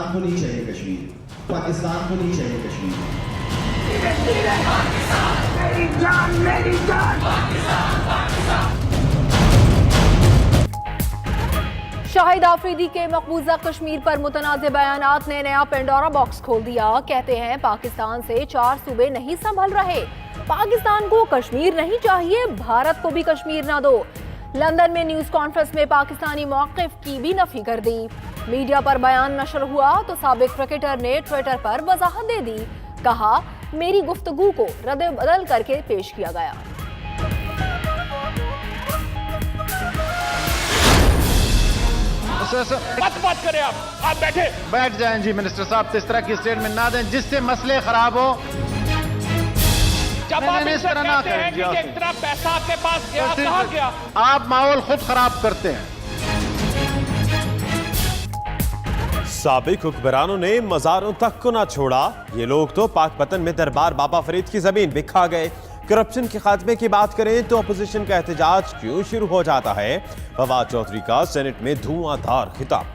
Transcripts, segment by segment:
पाकिस्तान को नहीं चाहिए कश्मीर, पाकिस्तान को नहीं चाहिए कश्मीर। मेरी जान, मेरी जान। शाहिद आफरीदी के मकबूजा कश्मीर पर मुतनाज़ बयानात ने नया पेंडोरा बॉक्स खोल दिया। कहते हैं पाकिस्तान से 4 सूबे नहीं संभल रहे, पाकिस्तान को कश्मीर नहीं चाहिए, भारत को भी कश्मीर ना दो। लंदन में न्यूज कॉन्फ्रेंस में पाकिस्तानी मौक़िफ़ की भी नफी कर दी। मीडिया पर बयान नशर हुआ तो साबिक क्रिकेटर ने ट्विटर पर वजाहत दे दी। कहा, मेरी गुफ्तगू को रद्द बदल करके पेश किया गया। बात करें आप बैठ जाएं जी। मिनिस्टर साहब इस तरह की स्टेटमेंट ना दें जिससे मसले खराब हो। जब आप इस तरह ना करें कि इतना पैसा आपके पास गया, कहाँ गया? आप माहौल खुद खराब करते हैं। साबिक हुक्मरानों ने मज़ारों तक को ना छोड़ा। ये लोग तो पाकपतन में दरबार बाबा फरीद की जमीन भी खा गए। करप्शन के खात्मे की बात करें तो अपोजिशन का एहतजाज क्यों शुरू हो जाता है? फवाद चौधरी का सेनेट में धुआंधार खिताब।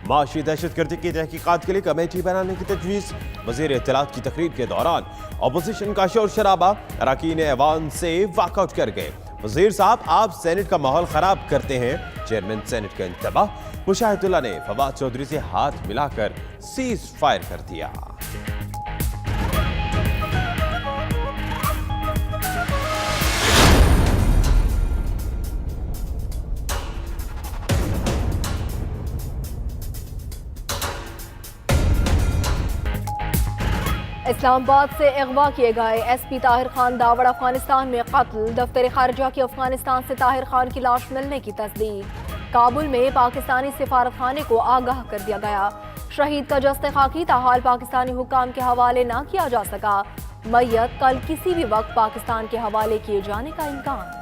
माशी दहशतगर्दी की तहकीकात के लिए कमेटी बनाने की तजवीज़। वज़ीर इत्तलात की तकरीर के दौरान अपोजिशन का शोर शराबा, अरकान ऐवान से वॉकआउट कर गए। वज़ीर साहब, आप सेनेट का माहौल खराब करते हैं। चेयरमैन सेनेट का इंतबाह। मुशाहिदुल्लाह ने फवाद चौधरी से हाथ मिलाकर सीज फायर कर दिया। इस्लामाबाद से अगवा किए गए एसपी ताहिर खान दावड़ अफगानिस्तान में कत्ल। दफ्तर खारजा की अफगानिस्तान से ताहिर खान की लाश मिलने की तस्दीक। काबुल में पाकिस्तानी सिफारत खाने को आगाह कर दिया गया। शहीद का जस्ते खाकी ताहाल पाकिस्तानी हुक्काम के हवाले न किया जा सका। मैयत कल किसी भी वक्त पाकिस्तान के हवाले किए जाने का इम्कान।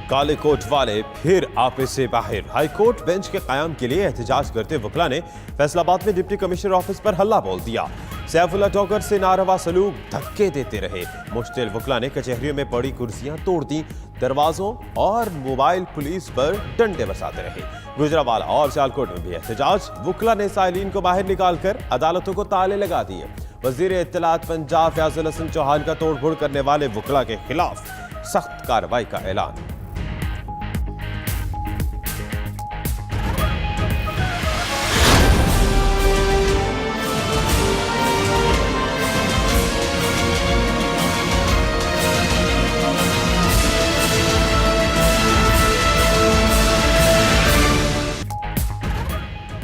काले कोट वाले फिर आपे से बाहर। हाई कोर्ट बेंच के कायम के लिए एहतजाज करते वकला ने फैसलाबाद में डिप्टी कमिश्नर ऑफिस पर हल्ला बोल दिया। सैफुल्लाह टोकर से नारवा सलूक, धक्के देते रहे। मुश्तिल वकला ने कचहरियों में पड़ी कुर्सियां तोड़ दी। दरवाजों और मोबाइल पुलिस पर डंडे बरसाते रहे। गुजरावाला और सियालकोट में भी एहतजाज। वकला ने साइलिन को बाहर निकालकर अदालतों को ताले लगा दिए। वजीर इत्तलात पंजाब फयाजुल हसन चौहान का तोड़फोड़ करने वाले वकला के खिलाफ सख्त कार्रवाई का ऐलान।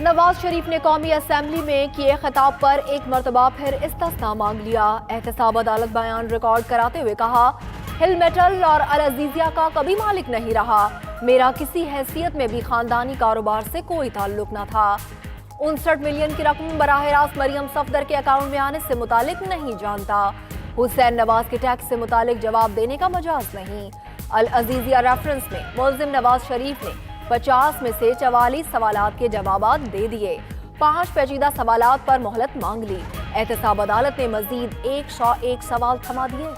नवाज शरीफ ने कौमी असेंबली में किए खिताब पर एक मरतबा फिर इस्तिस्ना मांग लिया। एहतसाब अदालत बयान रिकॉर्ड कराते हुए कहा, हिल मेटल और अल अजीजिया का कभी मालिक नहीं रहा। मेरा किसी हैसियत में भी खानदानी कारोबार से कोई ताल्लुक न था। 59 मिलियन की रकम बराह रास्त मरियम सफदर के अकाउंट में आने से मुतालिक नहीं जानता। हुसैन नवाज के टैक्स से मुतालिक जवाब देने का मजाज नहीं। अल अजीजिया रेफरेंस में मुल्जिम नवाज शरीफ ने 50 में से 44 सवालात के जवाबात दे दिए। 5 पेचीदा सवालात पर मोहलत मांग ली। एहतसाब अदालत ने मजीद 101 सवाल थमा दिए।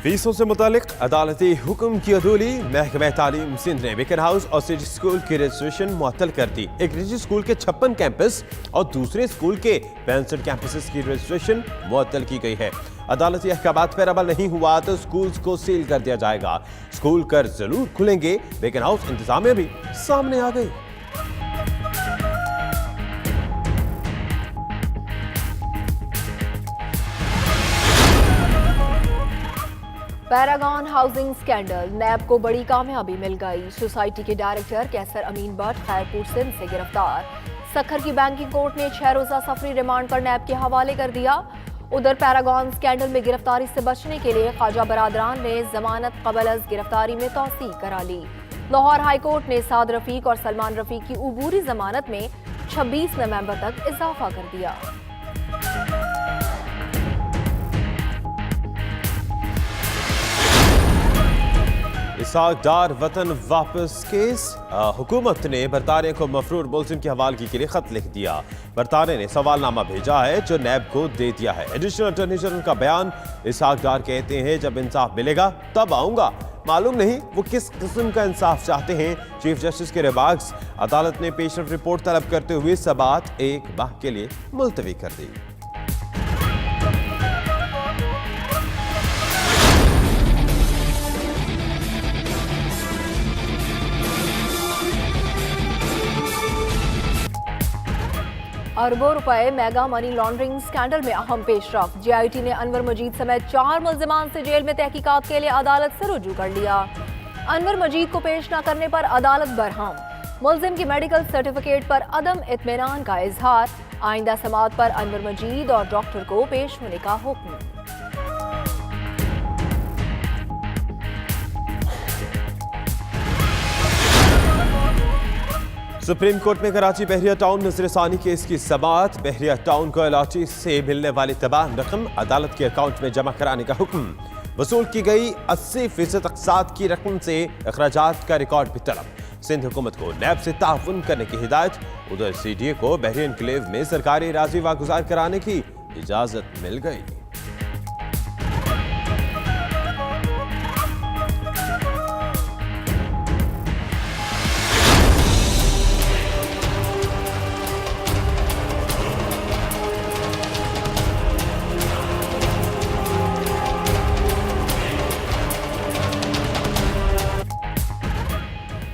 फीसों से मुतालिक अदालती हुक्म की अदूली। महकमा तालीम सिंध ने बिकन हाउस और सिटी स्कूल की रजिस्ट्रेशन मुअत्तल कर दी। एक निजी स्कूल के 56 कैंपस और दूसरे स्कूल के 65 कैंपसेस की रजिस्ट्रेशन मुअत्तल की गई है। अदालती अहकामात पर अमल नहीं हुआ तो स्कूल्स को सील कर दिया जाएगा। स्कूल कर जरूर खुलेंगे। बिकन हाउस इंतजामिया भी सामने आ गई। पैरागॉन हाउसिंग स्कैंडल, नैब को बड़ी कामयाबी मिल गई। सोसाइटी के डायरेक्टर कैसर अमीन भट्ट खैरपुर सिंध से गिरफ्तार। सखर की बैंकिंग कोर्ट ने 6 रोजा सफरी रिमांड पर नैब के हवाले कर दिया। उधर पैरागॉन स्कैंडल में गिरफ्तारी से बचने के लिए ख्वाजा बरादरान ने जमानत कबल अज गिरफ्तारी में तौसीक करा ली। लाहौर हाई कोर्ट ने साद रफीक और सलमान रफीक की उबूरी जमानत में 26 नवंबर तक इजाफा कर दिया। इसहाक डार वतन वापस केस। हुकूमत ने बरतानिया को मफरूर मुलजिम की हवालगी के लिए खत लिख दिया। बरतानिया ने सवालनामा भेजा है जो नैब को दे दिया है। एडिशनल अटॉर्नी जनरल का बयान। इसहाक डार कहते हैं जब इंसाफ मिलेगा तब आऊंगा, मालूम नहीं वो किस किस्म का इंसाफ चाहते हैं। चीफ जस्टिस के रिमार्क्स। अदालत ने पेशरफ रिपोर्ट तलब करते हुए समाअत 1 माह के लिए मुलतवी कर दी। अरबों रुपए मेगा मनी लॉन्ड्रिंग स्कैंडल में अहम पेशरफ। जेआईटी ने अनवर मजीद समेत 4 मुल्जिमान से जेल में तहकीकात के लिए अदालत से रुजू कर लिया। अनवर मजीद को पेश न करने पर अदालत बरहम। मुल्जिम की मेडिकल सर्टिफिकेट पर अदम इत्मीनान का इजहार। आइंदा समाअत पर अनवर मजीद और डॉक्टर को पेश होने का हुक्म। सुप्रीम कोर्ट में कराची बहरिया टाउन नजरसानी केस की समाअत। बहरिया टाउन को एलआरटी से मिलने वाली तबाह रकम अदालत के अकाउंट में जमा कराने का हुक्म। वसूल की गई 80% अक़सात की रकम से अखराजात का रिकॉर्ड भी तलब। सिंध हुकूमत को नैब से ताउन करने की हिदायत। उधर सीडीए को बहरिया एनक्लेव में सरकारी राजी वागुजार कराने की इजाजत मिल गई।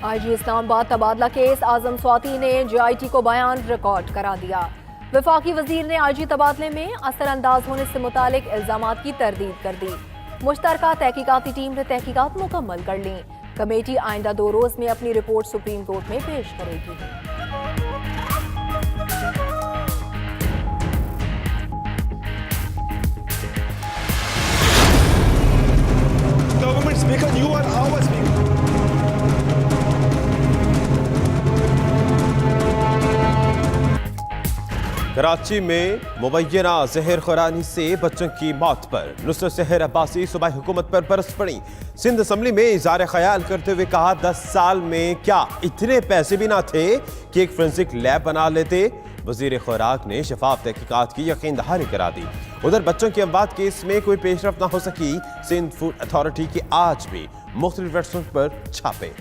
आईजी इस्लामाबाद तबादला केस। आजम स्वाति ने जेआईटी को बयान रिकॉर्ड करा दिया। वफाकी वजीर ने आईजी तबादले में असरअंदाज होने से मुतालिक इल्जामात की तरदीद कर दी। मुश्तरका तहकीकाती टीम ने तहकीकात मुकम्मल कर ली। कमेटी आइंदा 2 रोज में अपनी रिपोर्ट सुप्रीम कोर्ट में पेश करेगी। Government speaker, you are our speaker. Karachi में मुबैना जहर खुरानी से बच्चों की मौत पर नुसरत सहर अब्बासी सूबाई हुकूमत पर बरस पड़ी। सिंध असम्बली में इज़हार ख्याल करते हुए कहा 10 साल में क्या इतने पैसे भी ना थे कि एक फोरेंसिक लैब बना लेते। वजीर खुराक ने शफाफ तहकीकात की यकीन दहानी करा दी। उधर बच्चों की अमवात केस में कोई पेशरफ ना हो सकी। सिंध फूड अथॉरिटी की आज भी मुख्तलिफ रेस्टोरेंट पर छापे।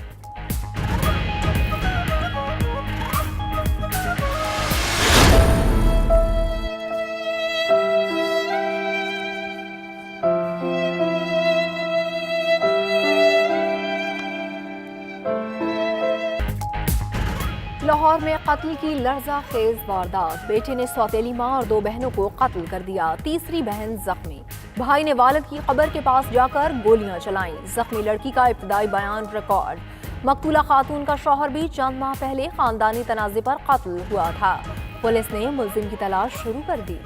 लाहौर में कत्ल की लर्जा खेज वारदात। बेटे ने सौतेली मां और 2 बहनों को कत्ल कर दिया। तीसरी बहन जख्मी। भाई ने वालिद की कब्र के पास जाकर गोलियां चलाईं। जख्मी लड़की का इब्तदाई बयान रिकॉर्ड। मकतूला खातून का शौहर भी चंद माह पहले खानदानी तनाज़े पर कत्ल हुआ था। पुलिस ने मुल्जिम की तलाश शुरू कर दी।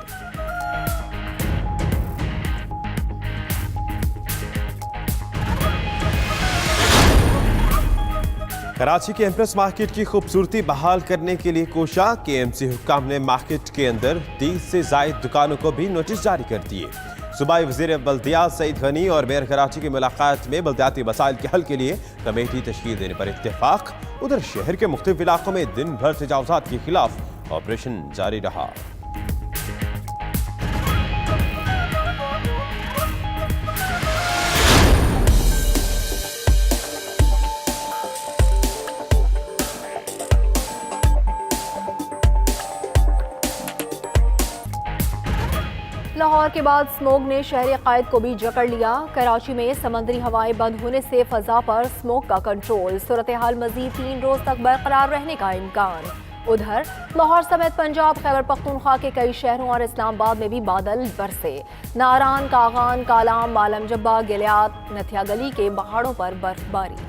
कराची के एम्प्रेस मार्केट की खूबसूरती बहाल करने के लिए कोशा। केएमसी हुक्काम ने मार्केट के अंदर 30 से ज़ायद दुकानों को भी नोटिस जारी कर दिए। सूबाई वज़ीर बल्दियात सईद गनी और मेयर कराची की मुलाकात में बल्दियाती मसाइल के हल के लिए कमेटी तश्कील देने पर इत्तेफाक। उधर शहर के मुख्तलिफ इलाकों में दिन भर तजावुज़ात के खिलाफ ऑपरेशन जारी रहा। लाहौर के बाद स्मोग ने शहरी कायद को भी जकड़ लिया। कराची में समंदरी हवाएं बंद होने से फजा पर स्मोग का कंट्रोल। सूरत हाल मजीद 3 रोज तक बरकरार रहने का इम्कान। उधर लाहौर समेत पंजाब, खैबर पख्तूनख्वा के कई शहरों और इस्लामाबाद में भी बादल बरसे। नारान, कागान, कालाम, मालम जब्बा, गिलियात, नथिया गली के पहाड़ों पर बर्फबारी।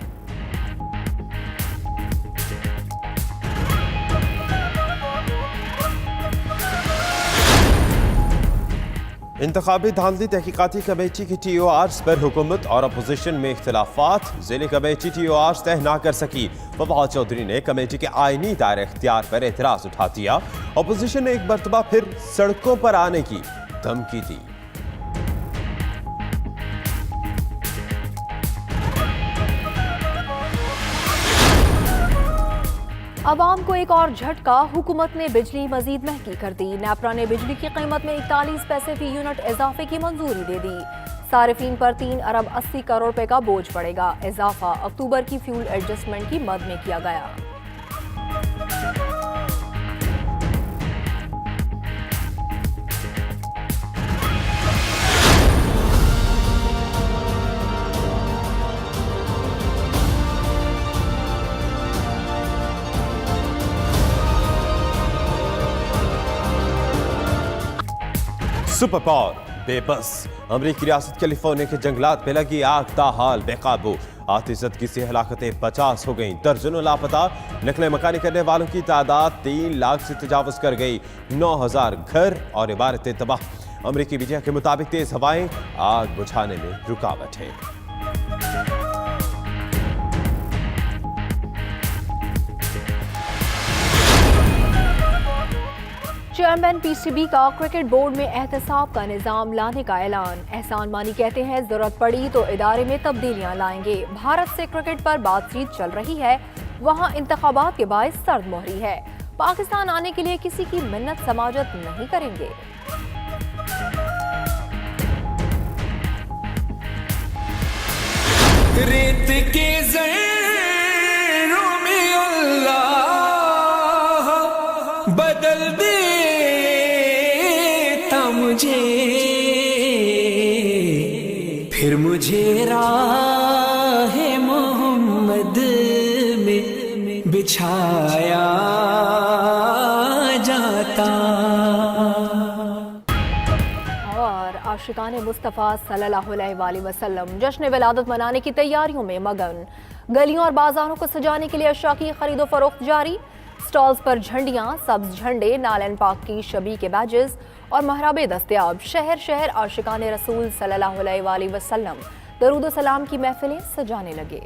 इंतखाबी धांधली तहकीकाती कमेटी की TORs पर हुकूमत और अपोजिशन में इख्तिलाफात। ज़िले कमेटी TORs तय ना कर सकी। फवाद चौधरी ने कमेटी के आईनी दायरे इख्तियार पर एतराज उठा दिया। अपोजिशन ने एक मरतबा फिर सड़कों पर आने की धमकी दी। अवाम को एक और झटका, हुकूमत ने बिजली मजीद महंगी कर दी। नेपरा ने बिजली की कीमत में 41 पैसे फी यूनिट इजाफे की मंजूरी दे दी। सारिफीन पर 3 अरब 80 करोड़ रुपए का बोझ पड़ेगा। इजाफा अक्टूबर की फ्यूल एडजस्टमेंट की मद में किया गया। सुपर पावर बेबस। अमरीकी रियासत कैलिफोर्निया के जंगलात में लगी आग ताहाल बेकाबू। आतिशज़दगी से हलाकतें 50 हो गईं, दर्जनों लापता। नकले मकानी करने वालों की तादाद 3 लाख से तजावुज कर गई। 9000 घर और इमारतें तबाह। अमरीकी मीडिया के मुताबिक तेज हवाएं आग बुझाने में रुकावट है। चेयरमैन पीसीबी का क्रिकेट बोर्ड में एहतसाब का निजाम लाने का ऐलान। एहसान मानी कहते हैं जरूरत पड़ी तो इदारे में तब्दीलियां लाएंगे। भारत से क्रिकेट पर बातचीत चल रही है, वहां इंतखाबात के बायस सर्द मोहरी है। पाकिस्तान आने के लिए किसी की मिन्नत समाजत नहीं करेंगे। रेत के ज़र्रों में अल्लाह बदल देता मुझे, फिर मुझे राहे मोहम्मद में बिछाया जाता। और आशिकाने मुस्तफ़ा सल्लल्लाहु अलैहि वसल्लम जश्न विलादत मनाने की तैयारियों में मगन। गलियों और बाजारों को सजाने के लिए अशया की खरीदो फरोख्त जारी। स्टॉल्स पर झंडियां, सब्ज झंडे, नालन पाक की शबी के बैजेस और महराबे दस्तयाब। शहर शहर आशिकाने रसूल सल्लल्लाहु अलैहि वसल्लम दरूद सलाम की महफिलें सजाने लगे।